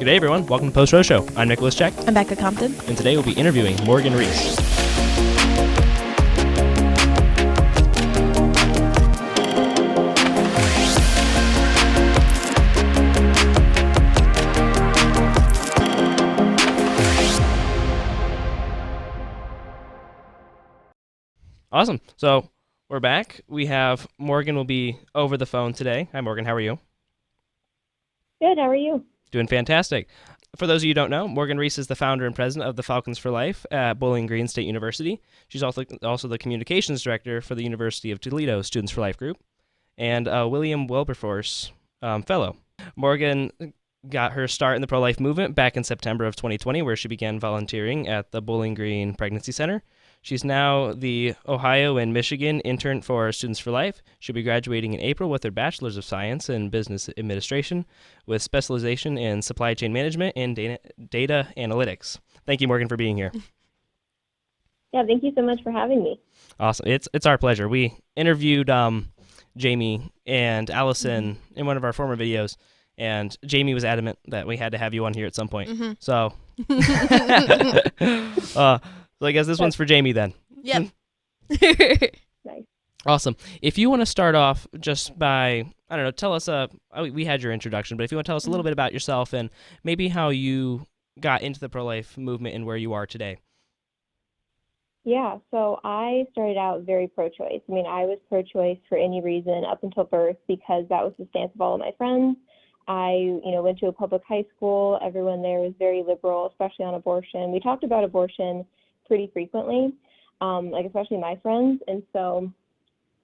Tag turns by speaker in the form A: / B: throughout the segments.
A: Good day, everyone. Welcome to Post-Roe Show. I'm Nicholas Check.
B: I'm Bekah Compton.
A: And today we'll be interviewing Morgan Reece. Awesome. So we're back. We have Morgan will be over the phone today. Hi, Morgan. How are you?
C: Good. How are you?
A: Doing fantastic. For those of you who don't know, Morgan Reece is the founder and president of the Falcons for Life at Bowling Green State University. She's also the communications director for the University of Toledo Students for Life group and a William Wilberforce fellow. Morgan got her start in the pro-life movement back in September of 2020, where she began volunteering at the Bowling Green Pregnancy Center. She's now the Ohio and Michigan intern for Students for Life. She'll be graduating in April with her Bachelor's of Science in Business Administration with specialization in supply chain management and data analytics. Thank you, Morgan, for being here.
C: Yeah, thank you so much for having me.
A: Awesome. It's our pleasure. We interviewed Jamie and Allison in one of our former videos, and Jamie was adamant that we had to have you on here at some point. Mm-hmm. So... So I guess this one's for Jamie then.
B: Yep.
C: Nice.
A: Awesome. If you want to start off just by, I don't know, tell us, we had your introduction, but if you want to tell us a little bit about yourself and maybe how you got into the pro-life movement and where you are today.
C: Yeah, so I started out very pro-choice. I mean, I was pro-choice for any reason up until birth because that was the stance of all of my friends. I, went to a public high school. Everyone there was very liberal, especially on abortion. We talked about abortion pretty frequently, especially my friends. And so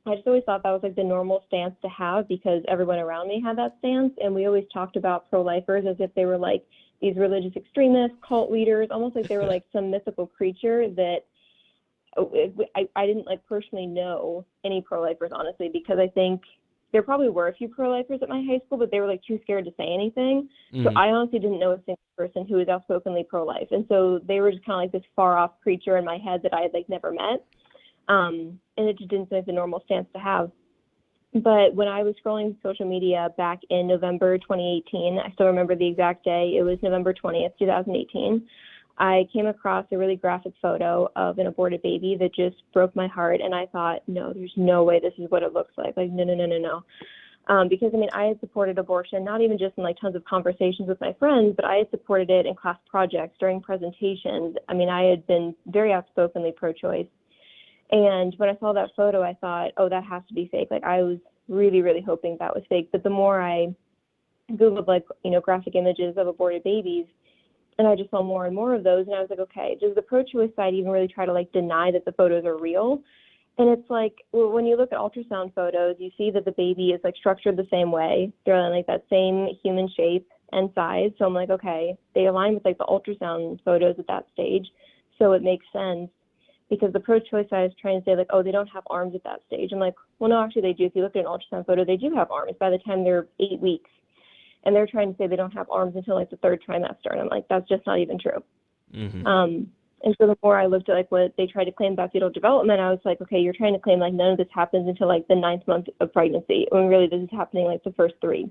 C: I just always thought that was like the normal stance to have because everyone around me had that stance. And we always talked about pro-lifers as if they were like these religious extremists, cult leaders, almost like they were like some mythical creature that I didn't like personally know any pro-lifers, honestly, because I think there probably were a few pro-lifers at my high school, but they were like too scared to say anything. Mm-hmm. So I honestly didn't know a single person who was outspokenly pro-life. And so they were just kind of like this far off creature in my head that I had like never met. And it just didn't seem like the normal stance to have. But when I was scrolling social media back in November 2018, I still remember the exact day. It was November 20th, 2018. I came across a really graphic photo of an aborted baby that just broke my heart. And I thought, no, there's no way this is what it looks like. Like, no. Because, I had supported abortion, not even just in like tons of conversations with my friends, but I had supported it in class projects, during presentations. I had been very outspokenly pro-choice. And when I saw that photo, I thought, oh, that has to be fake. Like, I was really, really hoping that was fake. But the more I Googled, graphic images of aborted babies, and I just saw more and more of those. And I was like, okay, does the pro-choice side even really try to deny that the photos are real? And it's like, well, when you look at ultrasound photos, you see that the baby is structured the same way. They're in that same human shape and size. So I'm like, okay, they align with the ultrasound photos at that stage. So it makes sense because the pro-choice side is trying to say oh, they don't have arms at that stage. I'm like, well, no, actually they do. If you look at an ultrasound photo, they do have arms by the time they're 8 weeks. And they're trying to say they don't have arms until the third trimester. And I'm like, that's just not even true. Mm-hmm. And so the more I looked at what they tried to claim about fetal development, I was like, okay, you're trying to claim none of this happens until the 9th month of pregnancy, when really this is happening the first 3.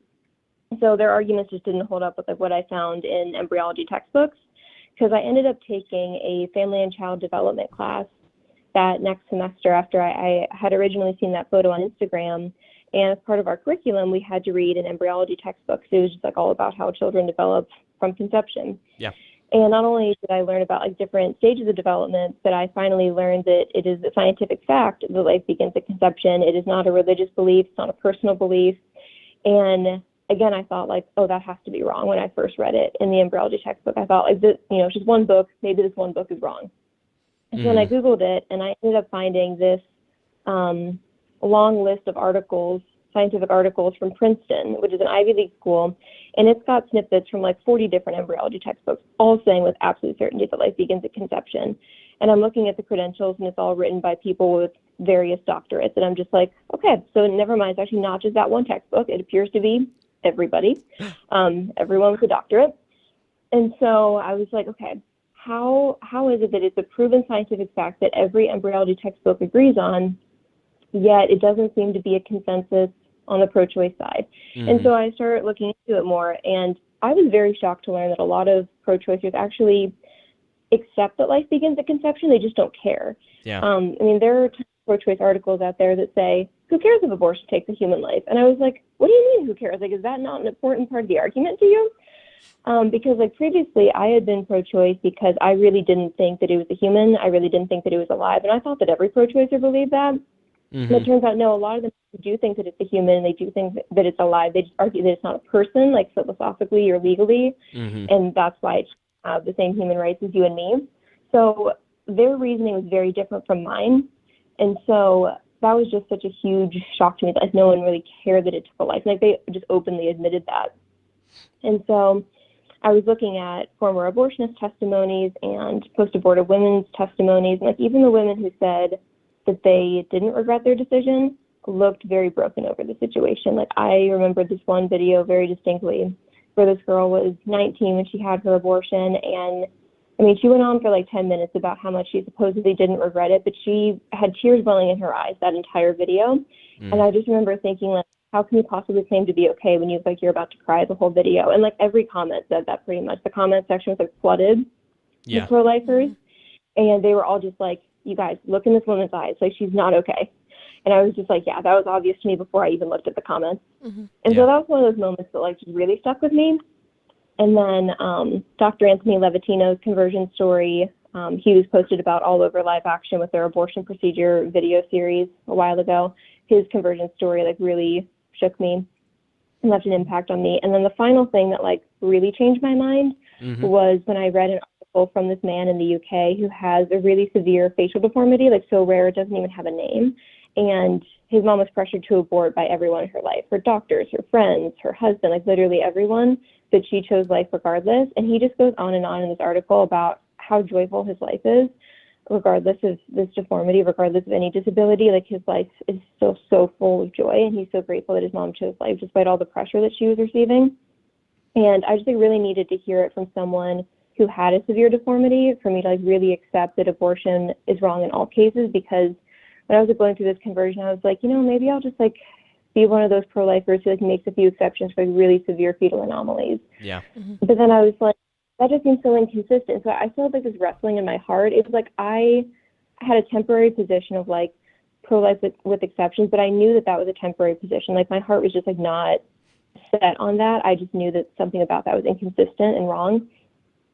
C: So their arguments just didn't hold up with what I found in embryology textbooks, because I ended up taking a family and child development class that next semester after I had originally seen that photo on Instagram. And as part of our curriculum, we had to read an embryology textbook. So it was just all about how children develop from conception.
A: Yeah.
C: And not only did I learn about different stages of development, but I finally learned that it is a scientific fact that life begins at conception. It is not a religious belief. It's not a personal belief. And again, I thought oh, that has to be wrong. When I first read it in the embryology textbook, I thought it's just one book. Maybe this one book is wrong. And so when I Googled it, and I ended up finding this long list of articles, scientific articles from Princeton, which is an Ivy League school, and it's got snippets from 40 different embryology textbooks, all saying with absolute certainty that life begins at conception. And I'm looking at the credentials, and it's all written by people with various doctorates, and I'm just like, okay, so never mind, it's actually not just that one textbook. It appears to be everybody, everyone with a doctorate. And so I was like, okay, how is it that it's a proven scientific fact that every embryology textbook agrees on, yet it doesn't seem to be a consensus on the pro-choice side? Mm-hmm. And so I started looking into it more, and I was very shocked to learn that a lot of pro-choicers actually accept that life begins at conception. They just don't care.
A: Yeah.
C: I mean, there are pro-choice articles out there that say, who cares if abortion takes a human life? And I was like, what do you mean, who cares? Like, is that not an important part of the argument to you? Because, like, previously I had been pro-choice because I really didn't think that it was a human. I really didn't think that it was alive. And I thought that every pro-choicer believed that.
A: Mm-hmm.
C: But it turns out, no, a lot of them do think that it's a human, and they do think that it's alive. They just argue that it's not a person, like philosophically or legally,
A: Mm-hmm.
C: and that's why it should have the same human rights as you and me. So their reasoning was very different from mine. And so that was just such a huge shock to me, that like, no one really cared that it took a life. Like, they just openly admitted that. And so I was looking at former abortionist testimonies and post-abortive women's testimonies, and like even the women who said that they didn't regret their decision looked very broken over the situation. Like, I remember this one video very distinctly where this girl was 19 when she had her abortion, and I mean, she went on for like 10 minutes about how much she supposedly didn't regret it, but she had tears welling in her eyes that entire video. And I just remember thinking, like, how can you possibly claim to be okay when you look like you're about to cry the whole video? And like every comment said that pretty much. The comment section was like flooded with pro-lifers, and they were all just like, you guys, look in this woman's eyes. Like, she's not okay. And I was just like, yeah, that was obvious to me before I even looked at the comments. And so that was one of those moments that like just really stuck with me. And then Dr. Anthony Levatino's conversion story, he was posted about all over Live Action with their abortion procedure video series a while ago. His conversion story like really shook me and left an impact on me. And then the final thing that like really changed my mind was when I read an article from this man in the UK who has a really severe facial deformity, like so rare it doesn't even have a name. And his mom was pressured to abort by everyone in her life, her doctors, her friends, her husband, like literally everyone, but she chose life regardless. And he just goes on and on in this article about how joyful his life is, regardless of this deformity, regardless of any disability. Like, his life is still so full of joy, and he's so grateful that his mom chose life despite all the pressure that she was receiving. And I just like really needed to hear it from someone who had a severe deformity for me to like really accept that abortion is wrong in all cases. Because when I was going through this conversion, I was like, you know, maybe I'll just like be one of those pro-lifers who like makes a few exceptions for like really severe fetal anomalies.
A: Yeah.
C: But then I was like, that just seems so inconsistent. So I still had like this wrestling in my heart. It was like I had a temporary position of like pro-life with exceptions, but I knew that that was a temporary position. Like, my heart was just like not set on that. I just knew that something about that was inconsistent and wrong.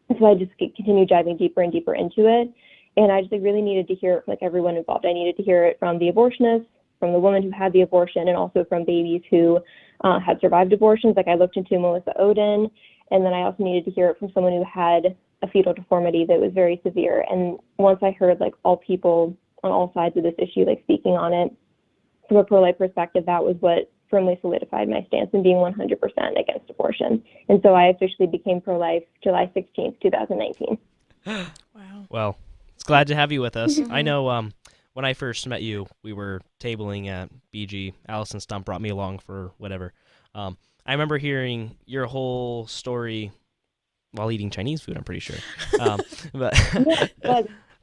C: And so I just continued diving deeper and deeper into it. And I just like really needed to hear it from like everyone involved. I needed to hear it from the abortionist, from the woman who had the abortion, and also from babies who had survived abortions. Like, I looked into Melissa Ohden, and then I also needed to hear it from someone who had a fetal deformity that was very severe. And once I heard like all people on all sides of this issue like speaking on it from a pro-life perspective, that was what firmly solidified my stance in being 100% against abortion. And so I officially became pro-life July 16th, 2019.
B: Wow.
A: Well, it's glad to have you with us. I know when I first met you, we were tabling at BG. Allison Stump brought me along for whatever. I remember hearing your whole story while eating Chinese food, I'm pretty sure. But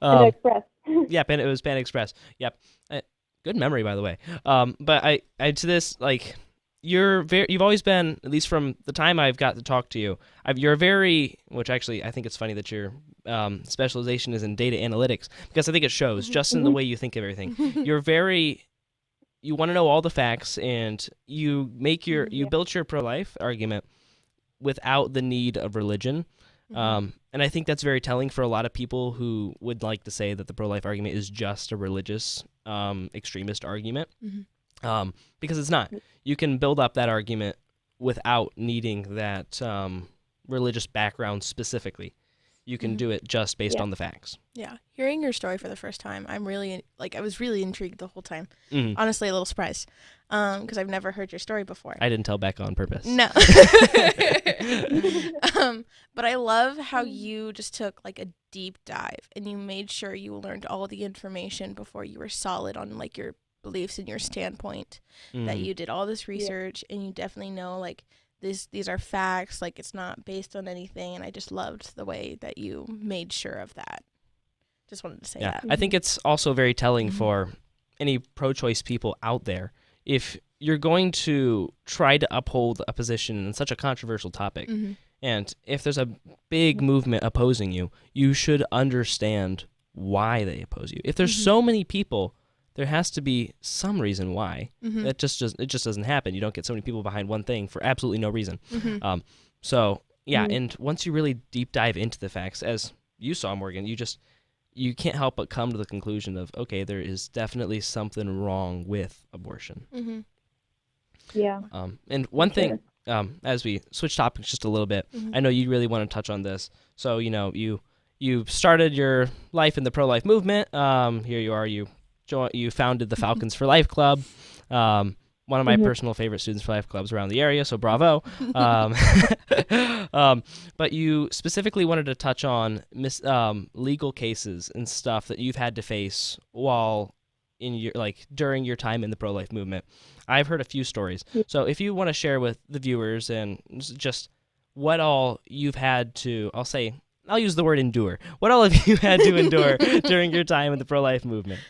C: Panda Express.
A: Yep, and it was Panda Express. Yep. Good memory, by the way. But I to this, like, you've always been, at least from the time I've got to talk to you, you're very, which actually I think it's funny that your specialization is in data analytics, because I think it shows just in the way you think of everything. You want to know all the facts, and you built your pro-life argument without the need of religion. And I think that's very telling for a lot of people who would like to say that the pro-life argument is just a religious extremist argument. Because it's not. You can build up that argument without needing that religious background specifically. You can do it just based on the facts.
B: Yeah. Hearing your story for the first time, I was really intrigued the whole time. Honestly, a little surprised because I've never heard your story before.
A: I didn't tell Bekah on purpose.
B: No. But I love how you just took like a deep dive and you made sure you learned all the information before you were solid on like your beliefs and your standpoint, that you did all this research and you definitely know like these are facts, like it's not based on anything. And I just loved the way that you made sure of that. Just wanted to say that.
A: I think it's also very telling for any pro-choice people out there. If you're going to try to uphold a position in such a controversial topic, And if there's a big movement opposing you, you should understand why they oppose you. If there's so many people, there has to be some reason why. It just doesn't happen. You don't get so many people behind one thing for absolutely no reason. So yeah, and once you really deep dive into the facts, as you saw, Morgan, you can't help but come to the conclusion of, okay, there is definitely something wrong with abortion.
C: Yeah.
A: And one thing, as we switch topics just a little bit, I know you really want to touch on this. So, you started your life in the pro-life movement. Here you are, you founded the Falcons for Life Club, one of my personal favorite Students for Life clubs around the area, so bravo. But you specifically wanted to touch on legal cases and stuff that you've had to face while during your time in the pro-life movement. I've heard a few stories. So if you want to share with the viewers and just what all you've had to, I'll use the word endure. What all have you had to endure during your time in the pro-life movement?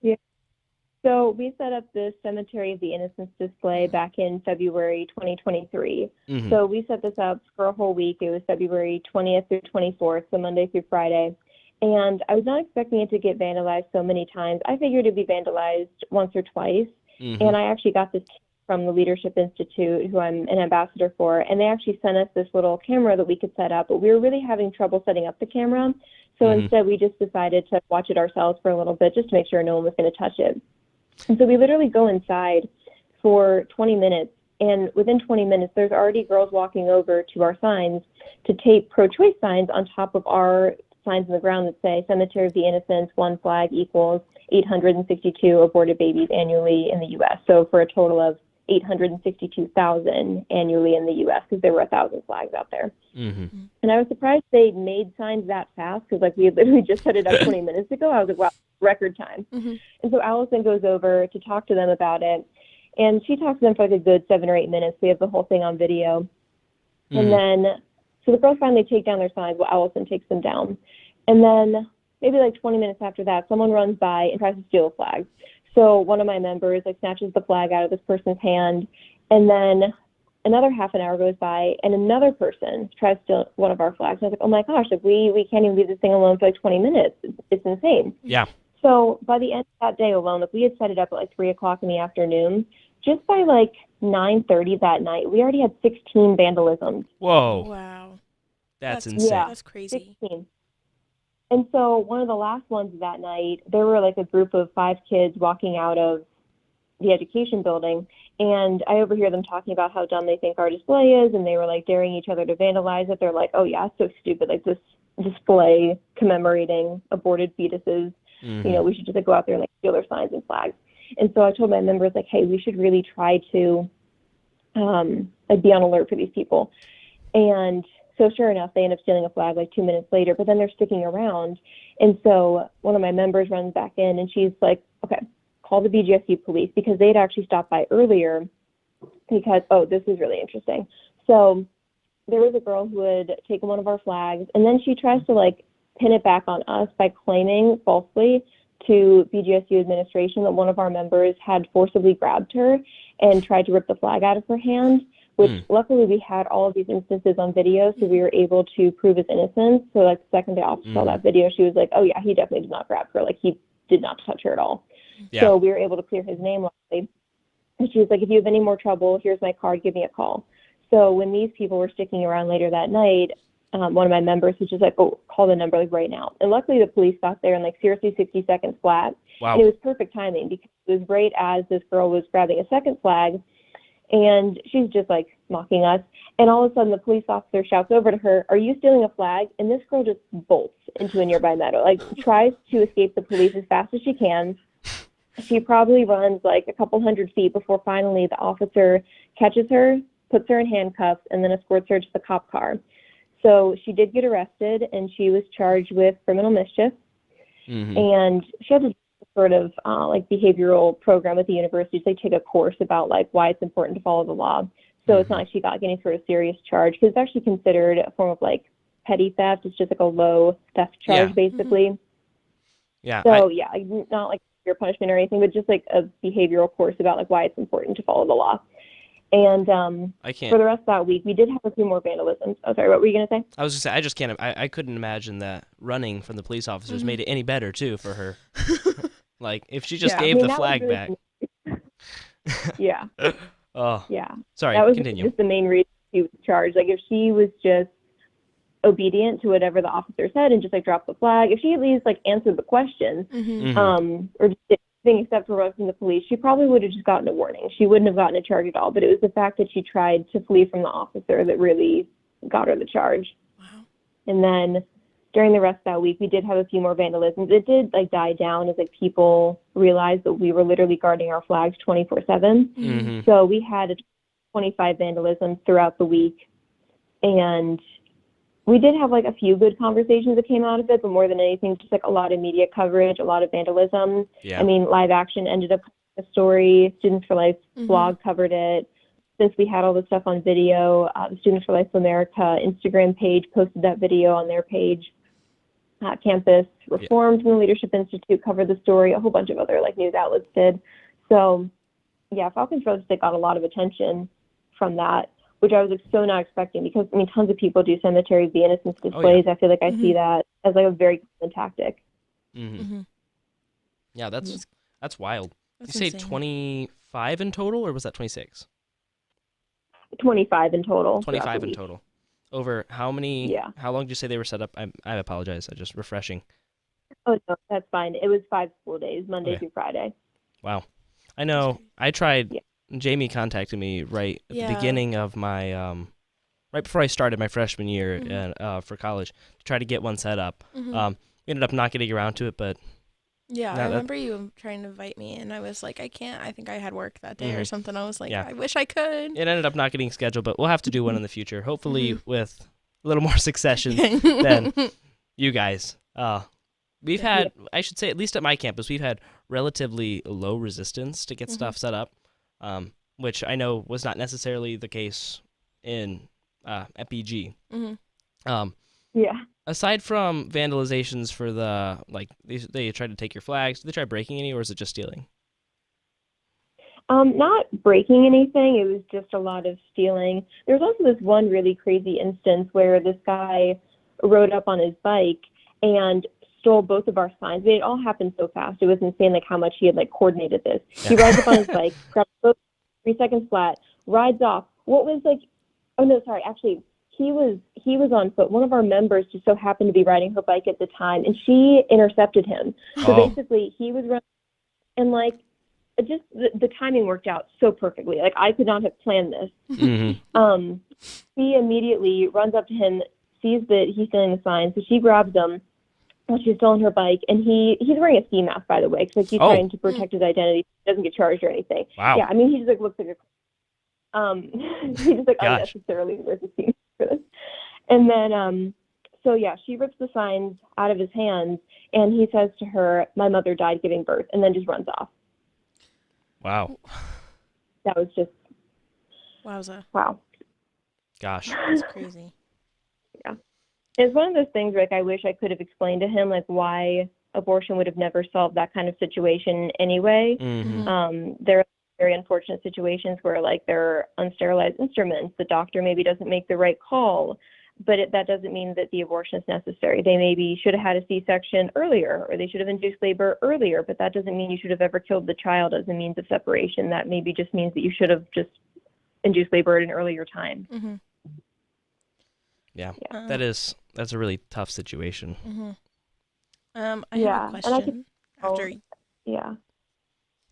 C: Yeah. So we set up the Cemetery of the Innocents display back in February 2023. So we set this up for a whole week. It was February 20th through 24th, so Monday through Friday. And I was not expecting it to get vandalized so many times. I figured it'd be vandalized once or twice. And I actually got this from the Leadership Institute, who I'm an ambassador for, and they actually sent us this little camera that we could set up, but we were really having trouble setting up the camera. So instead, we just decided to watch it ourselves for a little bit just to make sure no one was going to touch it. And so we literally go inside for 20 minutes, and within 20 minutes, there's already girls walking over to our signs to tape pro-choice signs on top of our signs on the ground that say Cemetery of the Innocents, one flag equals 862 aborted babies annually in the U.S. So for a total of 862,000 annually in the U.S. because there were 1,000 flags out there. And I was surprised they made signs that fast because we had literally just set it up 20 minutes ago. I was like, wow, record time. And so Allison goes over to talk to them about it, and she talks to them for a good 7 or 8 minutes. We have the whole thing on video. And then, so the girls finally take down their signs while Allison takes them down. And then maybe 20 minutes after that, someone runs by and tries to steal a flag. So one of my members snatches the flag out of this person's hand, and then another half an hour goes by, and another person tries to steal one of our flags. And I was like, oh my gosh, we can't even leave this thing alone for 20 minutes. It's insane.
A: Yeah.
C: So by the end of that day alone, we had set it up at 3 o'clock in the afternoon. Just by 9:30 that night, we already had 16 vandalisms.
A: Whoa.
B: Wow.
A: That's insane.
C: Yeah,
B: That's crazy.
C: 16. And so one of the last ones that night, there were a group of 5 kids walking out of the education building, and I overhear them talking about how dumb they think our display is, and they were daring each other to vandalize it. They're like, oh yeah, it's so stupid, this display commemorating aborted fetuses. We should just go out there and steal their signs and flags. And so I told my members hey, we should really try to be on alert for these people. And so sure enough, they end up stealing a flag 2 minutes later, but then they're sticking around. And so one of my members runs back in, and she's like, okay, call the BGSU police, because they'd actually stopped by earlier because, this is really interesting. So there was a girl who had taken one of our flags, and then she tries to pin it back on us by claiming falsely to BGSU administration that one of our members had forcibly grabbed her and tried to rip the flag out of her hand, which luckily we had all of these instances on video, so we were able to prove his innocence. So the second the officer saw that video, she was like, oh yeah, he definitely did not grab her. He did not touch her at all. Yeah. So we were able to clear his name, luckily. And she was like, if you have any more trouble, here's my card, give me a call. So when these people were sticking around later that night, one of my members was just oh, call the number right now. And luckily the police got there in seriously 60 seconds flat.
A: Wow.
C: And it was perfect timing because it was right as this girl was grabbing a second flag, and she's just mocking us. And all of a sudden the police officer shouts over to her, are you stealing a flag? And this girl just bolts into a nearby meadow, tries to escape the police as fast as she can. She probably runs a couple hundred feet before finally the officer catches her, puts her in handcuffs, and then escorts her to the cop car. So she did get arrested, and she was charged with criminal mischief. And she had to sort of behavioral program at the university. They take a course about why it's important to follow the law. So it's not like she got any sort of serious charge, because it's actually considered a form of petty theft. It's just a low theft charge, basically.
A: Yeah.
C: So not your punishment or anything, but just a behavioral course about why it's important to follow the law. And
A: I can't.
C: for the rest of that week, we did have a few more vandalisms. Oh, sorry, what were you going to say?
A: I was just say I just can't. I couldn't imagine that running from the police officers made it any better too for her. Like if she just gave the
C: that was
A: flag
C: really
A: back.
C: Yeah.
A: Oh,
C: Yeah.
A: sorry.
C: That was
A: Continue.
C: just the main reason she was charged. Like if she was just obedient to whatever the officer said and just like dropped the flag, if she at least like answered the questions, or just did anything except for running from the police, she probably would have just gotten a warning. She wouldn't have gotten a charge at all. But it was the fact that she tried to flee from the officer that really got her the charge.
B: Wow.
C: And then during the rest of that week, we did have a few more vandalisms. It did like die down as like people realized that we were literally guarding our flags 24/7. So we had 25 vandalisms throughout the week, and we did have like a few good conversations that came out of it, but more than anything, just like a lot of media coverage, a lot of vandalism.
A: Yeah.
C: I mean, Live Action ended up a story. Students for Life blog covered it. Since we had all this stuff on video, the Students for Life of America Instagram page posted that video on their page. Campus Reformed from the Leadership Institute covered the story. A whole bunch of other like news outlets did. So, yeah, Falcons for Life got a lot of attention from that, which I was like, so not expecting because, I mean, tons of people do Cemetery of the Innocents displays. I feel like I see that as like a very common tactic.
A: Yeah, that's wild.
B: That's
A: you say
B: insane.
A: 25 in total, or was that 26?
C: 25 in total.
A: 25 in total. Over how many?
C: Yeah.
A: How long did you say they were set up? I apologize. I just refreshing.
C: Oh, no, that's fine. It was 5 school days, Monday through Friday.
A: Wow. I know. I tried. Jamie contacted me right at the beginning of my right before I started my freshman year for college to try to get one set up. We ended up not getting around to it, but
B: I remember you trying to invite me, and I was like, I can't. I think I had work that day or something. I was like, I wish I could.
A: It ended up not getting scheduled, but we'll have to do one in the future, hopefully with a little more succession than you guys. We've had, I should say, at least at my campus, we've had relatively low resistance to get stuff set up, which I know was not necessarily the case in at BG. Aside from vandalizations for the, like, they tried to take your flags, did they try breaking any, or is it just stealing?
C: Not breaking anything. It was just a lot of stealing. There's also this one really crazy instance where this guy rode up on his bike and stole both of our signs. It all happened so fast. It was insane, like, how much he had, like, coordinated this. He rides up on his bike, grabs both 3 seconds flat, rides off. What was, like, oh, no, sorry, actually, he was on foot. One of our members just so happened to be riding her bike at the time, and she intercepted him. So basically, he was running, and like, just the timing worked out so perfectly. Like, I could not have planned this. She immediately runs up to him, sees that he's stealing the sign, so she grabs him while she's still on her bike, and he's wearing a ski mask, by the way, because like, he's trying to protect his identity. He doesn't get charged or anything.
A: Wow.
C: Yeah, I mean, he just like looks like he just like unnecessarily wears a ski mask for this. And then, so yeah, she rips the signs out of his hands, and he says to her, "My mother died giving birth," and then just runs off.
A: Wow.
C: That was just
B: Wowza.
C: Wow.
A: Gosh.
B: That's crazy.
C: Yeah. It's one of those things where, like, I wish I could have explained to him, like, why abortion would have never solved that kind of situation anyway. There are very unfortunate situations where, like, there are unsterilized instruments. The doctor maybe doesn't make the right call, but that doesn't mean that the abortion is necessary. They maybe should have had a C-section earlier, or they should have induced labor earlier, but that doesn't mean you should have ever killed the child as a means of separation. That maybe just means that you should have just induced labor at an earlier time.
A: Yeah. That's a really tough situation.
B: I have a question.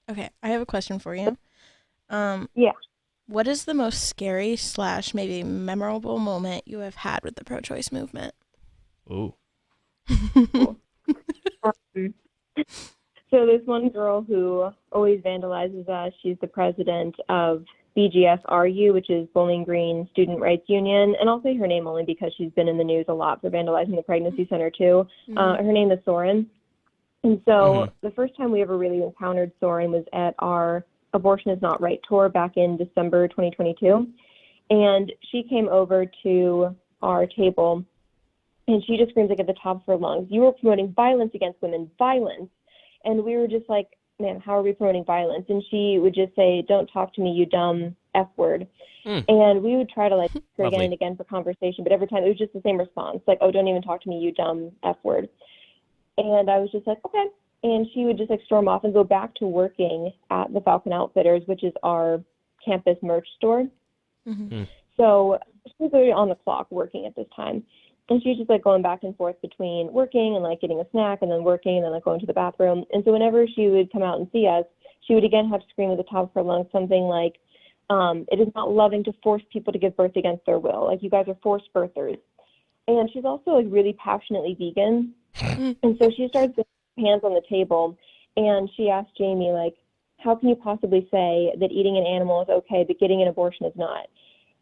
B: Okay, I have a question for you. What is the most scary / maybe memorable moment you have had with the pro-choice movement?
A: Ooh.
C: So there's one girl who always vandalizes us. She's the president of BGSRU, which is Bowling Green Student Rights Union, and I'll say her name only because she's been in the news a lot for vandalizing the pregnancy center too. Her name is Soren. And so the first time we ever really encountered Soren was at our Abortion is Not Right tour back in December 2022. And she came over to our table, and she just screams like at the top of her lungs, "You are promoting violence against women, violence." And we were just like, "Man, how are we promoting violence?" And she would just say, "Don't talk to me, you dumb F word.
A: Mm.
C: And we would try to like her again
A: Lovely.
C: and again for conversation, but every time it was just the same response, like, oh, don't even talk to me, you dumb F word. And I was just like, okay. And she would just like storm off and go back to working at the Falcon Outfitters, which is our campus merch store.
B: Mm-hmm.
C: So she was already on the clock working at this time. And she was just like going back and forth between working and like getting a snack and then working and then like going to the bathroom. And so whenever she would come out and see us, she would again have to scream at the top of her lungs something like, it is not loving to force people to give birth against their will. Like, you guys are forced birthers. And she's also like really passionately vegan. And so she starts with her hands on the table and she asked Jamie, like, how can you possibly say that eating an animal is okay, but getting an abortion is not?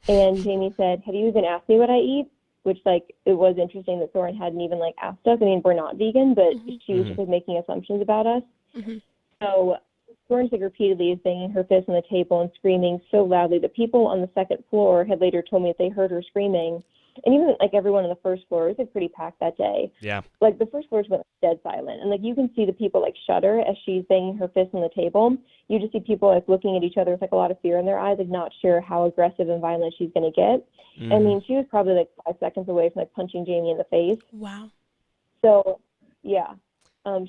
C: And Jamie said, have you even asked me what I eat? Which, like, it was interesting that Thorin hadn't even, like, asked us. I mean, we're not vegan, but she was just, like, making assumptions about us. So Thorin, like, repeatedly is banging her fist on the table and screaming so loudly that people on the second floor had later told me that they heard her screaming. And even, like, everyone on the first floor, it was, like, pretty packed that day.
A: Yeah.
C: Like, the first floors went dead silent. And, like, you can see the people, like, shudder as she's banging her fist on the table. You just see people, like, looking at each other with, like, a lot of fear in their eyes, like, not sure how aggressive and violent she's going to get. I mean, she was probably, like, 5 seconds away from, like, punching Jamie in the face.
B: Wow.
C: So, yeah.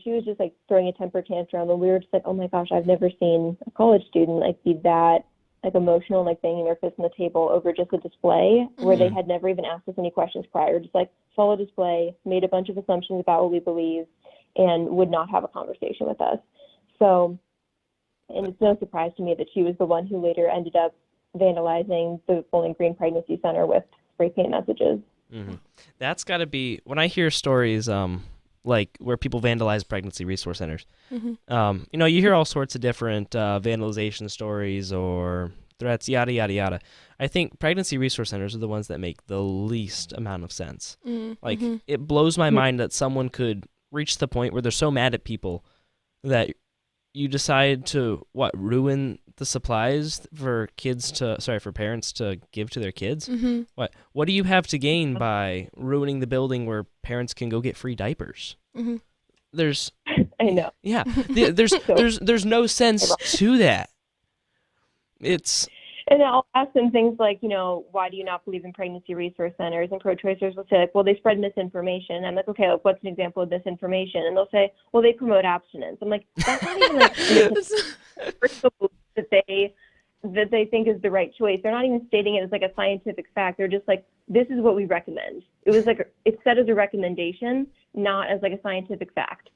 C: She was just, like, throwing a temper tantrum. And we were just like, oh, my gosh, I've never seen a college student, like, be that, like, emotional, like, banging their fist on the table over just a display where they had never even asked us any questions prior. Just, like, saw a display, made a bunch of assumptions about what we believe, and would not have a conversation with us. So, and it's no surprise to me that she was the one who later ended up vandalizing the Bowling Green Pregnancy Center with spray paint messages.
A: That's got to be, when I hear stories like where people vandalize pregnancy resource centers, you know, you hear all sorts of different vandalization stories or threats, yada, yada, yada. I think pregnancy resource centers are the ones that make the least amount of sense. Like, it blows my mind that someone could reach the point where they're so mad at people that you decide to, ruin the supplies for parents to give to their kids? What do you have to gain by ruining the building where parents can go get free diapers? There's,
C: I know.
A: yeah, there's no sense to that. It's,
C: and I'll ask them things like, you know, why do you not believe in pregnancy resource centers? And pro-choicers will say, like, well, they spread misinformation. And I'm like, okay, like, what's an example of misinformation? And they'll say, well, they promote abstinence. I'm like, that's not even like that they think is the right choice. They're not even stating it as like a scientific fact. They're just like, this is what we recommend. It was like, it's set as a recommendation, not as like a scientific fact.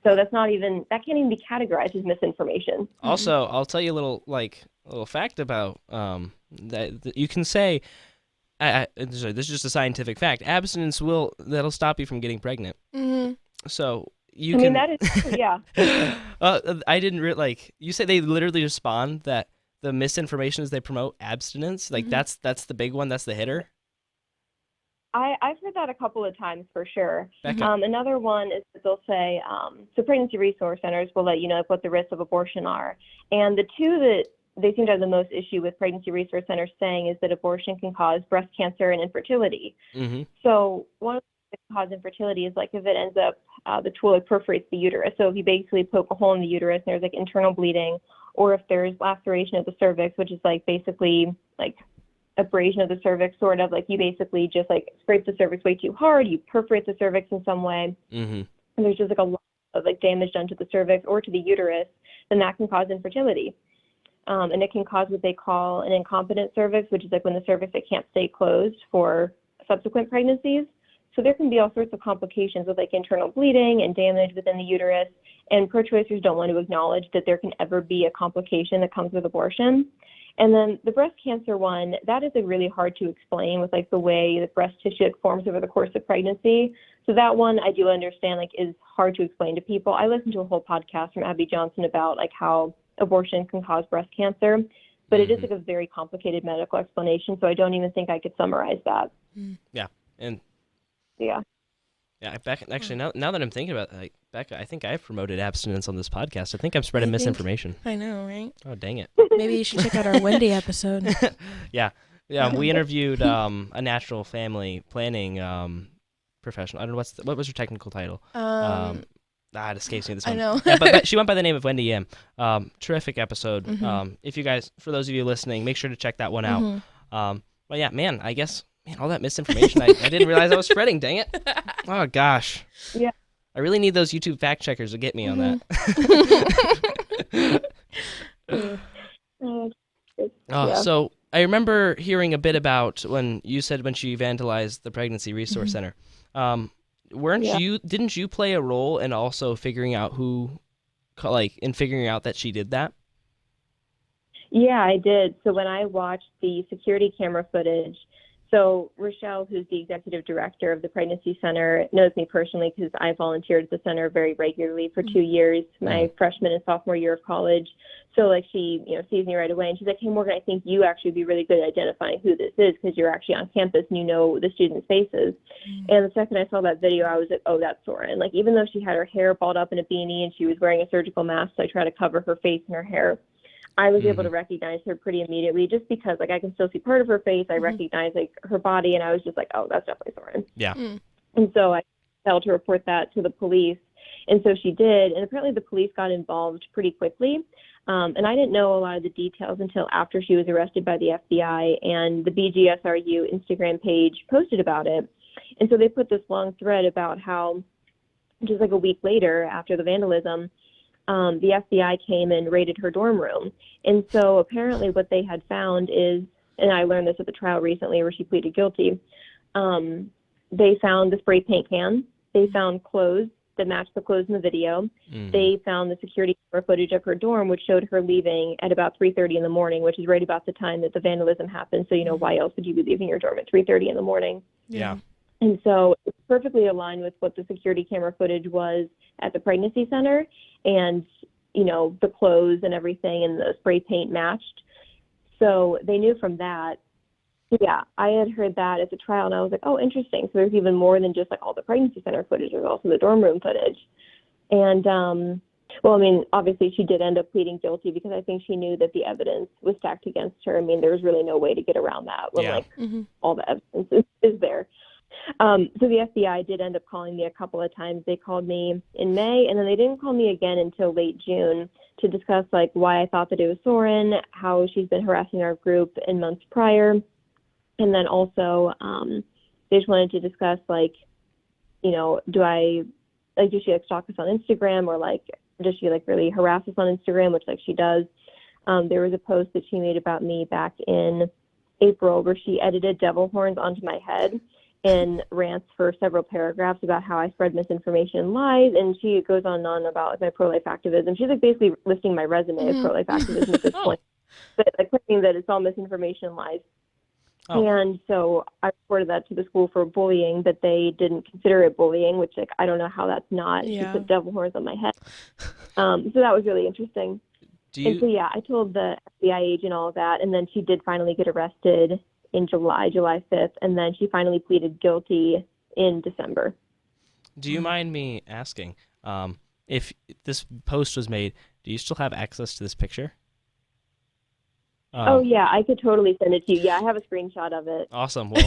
C: So that can't even be categorized as misinformation.
A: also, I'll tell you a little fact about that you can say, this is just a scientific fact. Abstinence that'll stop you from getting pregnant. So you can.
C: I mean, that is true, yeah.
A: I didn't you say they literally respond that the misinformation is they promote abstinence. Like that's the big one. That's the hitter.
C: I've heard that a couple of times for sure.
A: Bekah.
C: Another one is that they'll say, so pregnancy resource centers will let you know what the risks of abortion are. And the two that they seem to have the most issue with pregnancy resource centers saying is that abortion can cause breast cancer and infertility. So one of the things that can cause infertility is like if it ends up, the tool perforates the uterus. So if you basically poke a hole in the uterus and there's like internal bleeding, or if there's laceration of the cervix, which is like basically like abrasion of the cervix, sort of like you basically just like scrape the cervix way too hard, you perforate the cervix in some way, and there's just like a lot of like damage done to the cervix or to the uterus, then that can cause infertility. And it can cause what they call an incompetent cervix, which is like when the cervix it can't stay closed for subsequent pregnancies. So there can be all sorts of complications with like internal bleeding and damage within the uterus, and pro-choicers don't want to acknowledge that there can ever be a complication that comes with abortion. And then the breast cancer one, that is like really hard to explain with like the way the breast tissue forms over the course of pregnancy. So that one I do understand like is hard to explain to people. I listened to a whole podcast from Abby Johnson about like how abortion can cause breast cancer, but it is like a very complicated medical explanation. So I don't even think I could summarize that.
A: Yeah. And
C: yeah.
A: Yeah, Bekah, actually, now that I'm thinking about it, like, Bekah, I think I've promoted abstinence on this podcast. I think I'm spreading misinformation.
B: I know, right?
A: Oh, dang it.
B: Maybe you should check out our Wendy episode.
A: Yeah, we interviewed a natural family planning professional. I don't know what was her technical title. It escapes me this
B: I
A: one.
B: know.
A: Yeah, but she went by the name of Wendy Yim. Terrific episode.
B: Mhm.
A: If you guys, for those of you listening, make sure to check that one out.
B: Mhm.
A: But yeah, man, I guess, all that misinformation, I didn't realize I was spreading, dang it. Oh, gosh.
C: Yeah.
A: I really need those YouTube fact checkers to get me on that.
C: Yeah.
A: So I remember hearing a bit about when you said when she vandalized the Pregnancy Resource Center.
C: Yeah.
A: Didn't you play a role in also figuring out figuring out that she did that?
C: Yeah, I did. So when I watched the security camera footage, so Rochelle, who's the executive director of the pregnancy center, knows me personally because I volunteered at the center very regularly for 2 years, my freshman and sophomore year of college. So like she, sees me right away and she's like, "Hey Morgan, I think you actually would be really good at identifying who this is because you're actually on campus and you know the students' faces." And the second I saw that video, I was like, "Oh, that's Soren." Like even though she had her hair balled up in a beanie and she was wearing a surgical mask, so I tried to cover her face and her hair, I was able to recognize her pretty immediately just because like I can still see part of her face. I recognize like her body and I was just like, "Oh, that's definitely Soren."
A: Yeah.
C: And so I told to report that to the police. And so she did. And apparently the police got involved pretty quickly. And I didn't know a lot of the details until after she was arrested by the FBI and the BGSRU Instagram page posted about it. And so they put this long thread about how just like a week later after the vandalism, the FBI came and raided her dorm room. And so apparently what they had found is, and I learned this at the trial recently where she pleaded guilty, they found the spray paint can. They found clothes that matched the clothes in the video. They found the security camera footage of her dorm, which showed her leaving at about 3:30 in the morning, which is right about the time that the vandalism happened. So, why else would you be leaving your dorm at 3:30 in the morning?
A: Yeah.
C: And so it's perfectly aligned with what the security camera footage was at the pregnancy center. And, the clothes and everything and the spray paint matched. So they knew from that. Yeah, I had heard that at the trial, and I was like, "Oh, interesting." So there's even more than just like all the pregnancy center footage. There's also the dorm room footage. And, obviously she did end up pleading guilty because I think she knew that the evidence was stacked against her. There was really no way to get around that when all the evidence is there. So the FBI did end up calling me a couple of times. They called me in May, and then they didn't call me again until late June to discuss why I thought that it was Soren, how she's been harassing our group in months prior. And then also, they just wanted to discuss, does she stalk us on Instagram or does she really harass us on Instagram, which she does. There was a post that she made about me back in April where she edited devil horns onto my head and rants for several paragraphs about how I spread misinformation and lies. And she goes on and on about my pro-life activism. She's basically listing my resume of pro-life activism at this point, but claiming that it's all misinformation and lies. And so I reported that to the school for bullying, but they didn't consider it bullying, which I don't know how that's not. She put devil horns on my head. So that was really interesting. And so, I told the FBI agent all of that, and then she did finally get arrested in July 5th, and then she finally pleaded guilty in December.
A: Do you mind me asking, if this post was made, do you still have access to this picture?
C: Oh yeah, I could totally send it to you. Yeah, I have a screenshot of it.
A: Awesome. Well,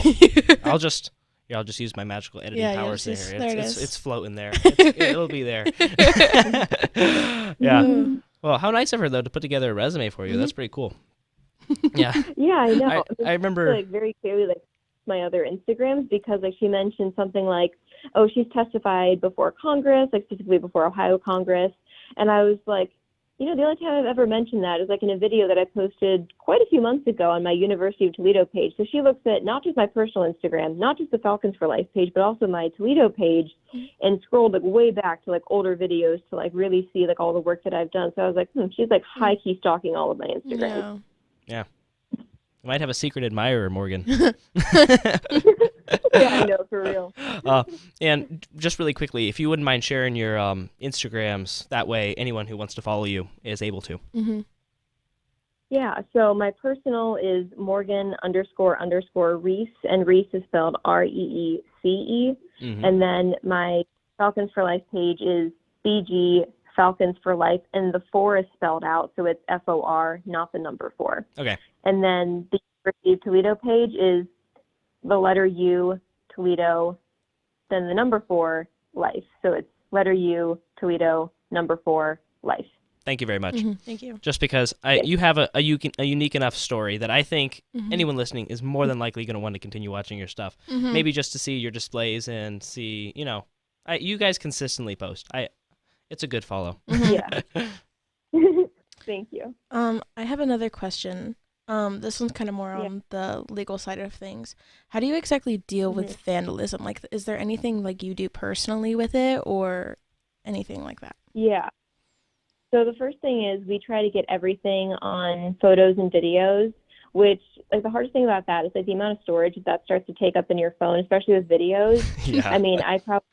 A: I'll just use my magical editing powers there. It's floating there. It'll be there. Yeah. Well, how nice of her though to put together a resume for you. That's pretty cool. Yeah.
C: Yeah, I know.
A: I remember
C: very clearly my other Instagrams because she mentioned something oh, she's testified before Congress, specifically before Ohio Congress, and I was like, the only time I've ever mentioned that is in a video that I posted quite a few months ago on my University of Toledo page. So she looks at not just my personal Instagram, not just the Falcons for Life page, but also my Toledo page and scrolled way back to older videos to really see all the work that I've done. So I was like, she's high key stalking all of my Instagrams.
A: Yeah. I might have a secret admirer, Morgan.
C: Yeah, I know, for real.
A: And just really quickly, if you wouldn't mind sharing your Instagrams, that way anyone who wants to follow you is able to.
C: Yeah, so my personal is Morgan__Reece, and Reece is spelled REECE. And then my Falcons for Life page is BG Falcons for Life, and the 4 is spelled out, so it's FOR, not the number 4.
A: Okay.
C: And then the University of Toledo page is the letter U, Toledo, then the number 4, Life. So it's letter U, Toledo, number 4, life.
A: Thank you very much.
B: Thank you.
A: Just because you have a unique enough story that I think anyone listening is more than likely going to want to continue watching your stuff. Maybe just to see your displays and see, you guys consistently post. It's a good follow.
C: Yeah. Thank you.
B: I have another question. This one's kind of more on the legal side of things. How do you exactly deal with vandalism? Like, is there anything like you do personally with it or anything like that?
C: Yeah. So the first thing is we try to get everything on photos and videos, which, like, the hardest thing about that is, like, the amount of storage that starts to take up in your phone, especially with videos.
A: Yeah.
C: I mean, I probably,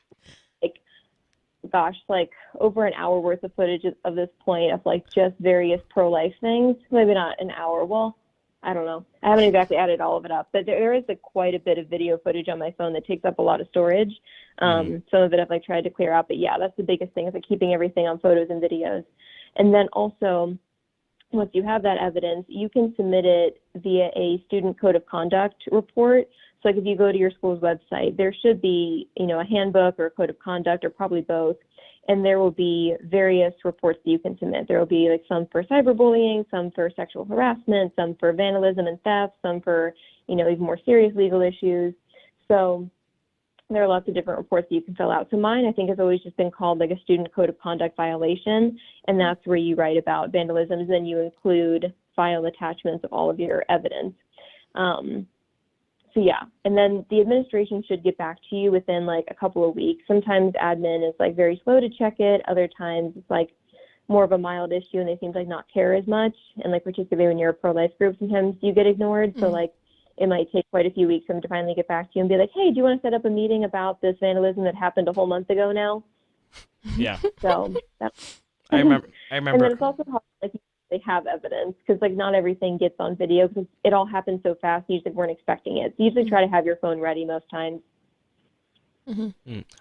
C: like over an hour worth of footage of this point of, like, just various pro-life things. Maybe not an hour. Well, I don't know. I haven't exactly added all of it up, but there is quite a bit of video footage on my phone that takes up a lot of storage. Some of it I've tried to clear out, but yeah, that's the biggest thing, is keeping everything on photos and videos. And then also, once you have that evidence, you can submit it via a student code of conduct report. So if you go to your school's website, there should be, a handbook or a code of conduct, or probably both. And there will be various reports that you can submit. There will be some for cyberbullying, some for sexual harassment, some for vandalism and theft, some for, even more serious legal issues. So there are lots of different reports that you can fill out. So mine, I think, has always just been called a student code of conduct violation. And that's where you write about vandalism, and then you include file attachments of all of your evidence. So yeah, and then the administration should get back to you within a couple of weeks. Sometimes admin is very slow to check it. Other times it's more of a mild issue and they seem to not care as much. And particularly when you're a pro-life group, sometimes you get ignored. So it might take quite a few weeks for them to finally get back to you and be like, hey, do you want to set up a meeting about this vandalism that happened a whole month ago now?
A: Yeah.
C: So that's
A: I remember.
C: And then it's also hard they have evidence, because not everything gets on video, because it all happens so fast. You usually weren't expecting it. So you usually try to have your phone ready most times.
A: I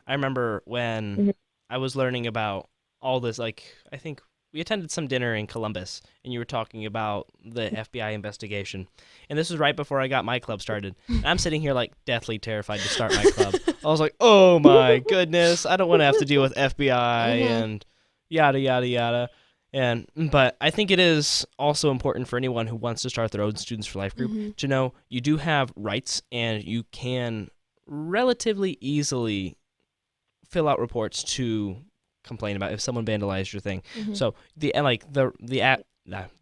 A: remember when I was learning about all this, I think we attended some dinner in Columbus, and you were talking about the FBI investigation. And this was right before I got my club started. And I'm sitting here deathly terrified to start my club. I was like, oh my goodness, I don't want to have to deal with FBI and yada, yada, yada. But I think it is also important for anyone who wants to start their own Students for Life group to know you do have rights, and you can relatively easily fill out reports to complain about if someone vandalized your thing. So the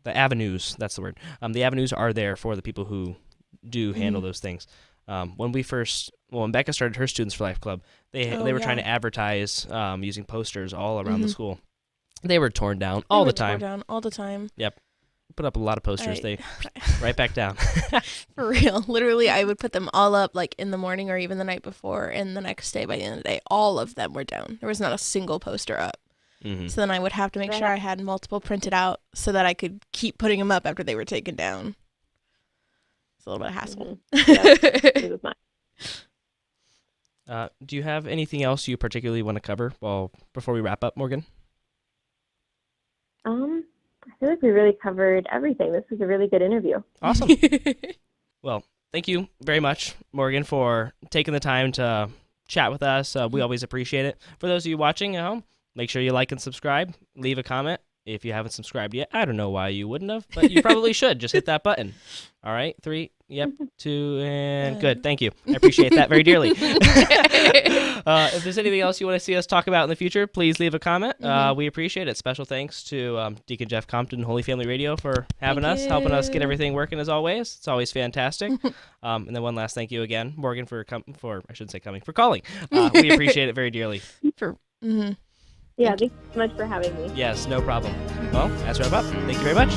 A: avenues, that's the word. The avenues are there for the people who do handle those things. When Bekah started her Students for Life club, they were trying to advertise using posters all around the school. They were torn down all the time. Yep. Put up a lot of posters. They right back down.
B: For real. Literally, I would put them all up in the morning or even the night before, and the next day, by the end of the day, all of them were down. There was not a single poster up. So then I would have to make sure I had multiple printed out so that I could keep putting them up after they were taken down. It's a little bit of hassle.
A: Do you have anything else you particularly want to cover before we wrap up, Morgan?
C: I feel like we really covered everything. This was a really good interview.
A: Awesome. Well, thank you very much, Morgan, for taking the time to chat with us. We always appreciate it. For those of you watching at home, make sure you like and subscribe. Leave a comment if you haven't subscribed yet. I don't know why you wouldn't have, but you probably should. Just hit that button. All right, 3, 2, and good. Thank you. I appreciate that very dearly. If there's anything else you want to see us talk about in the future, please leave a comment. We appreciate it. Special thanks to Deacon Jeff Compton, Holy Family Radio, for having us, helping us get everything working as always. It's always fantastic. And then one last thank you again, Morgan, for calling. We appreciate it very dearly.
C: Yeah, thank you so much for having me.
A: Yes, no problem. Well, that's wrap up. Thank you very much.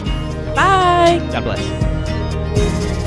B: Bye.
A: God bless.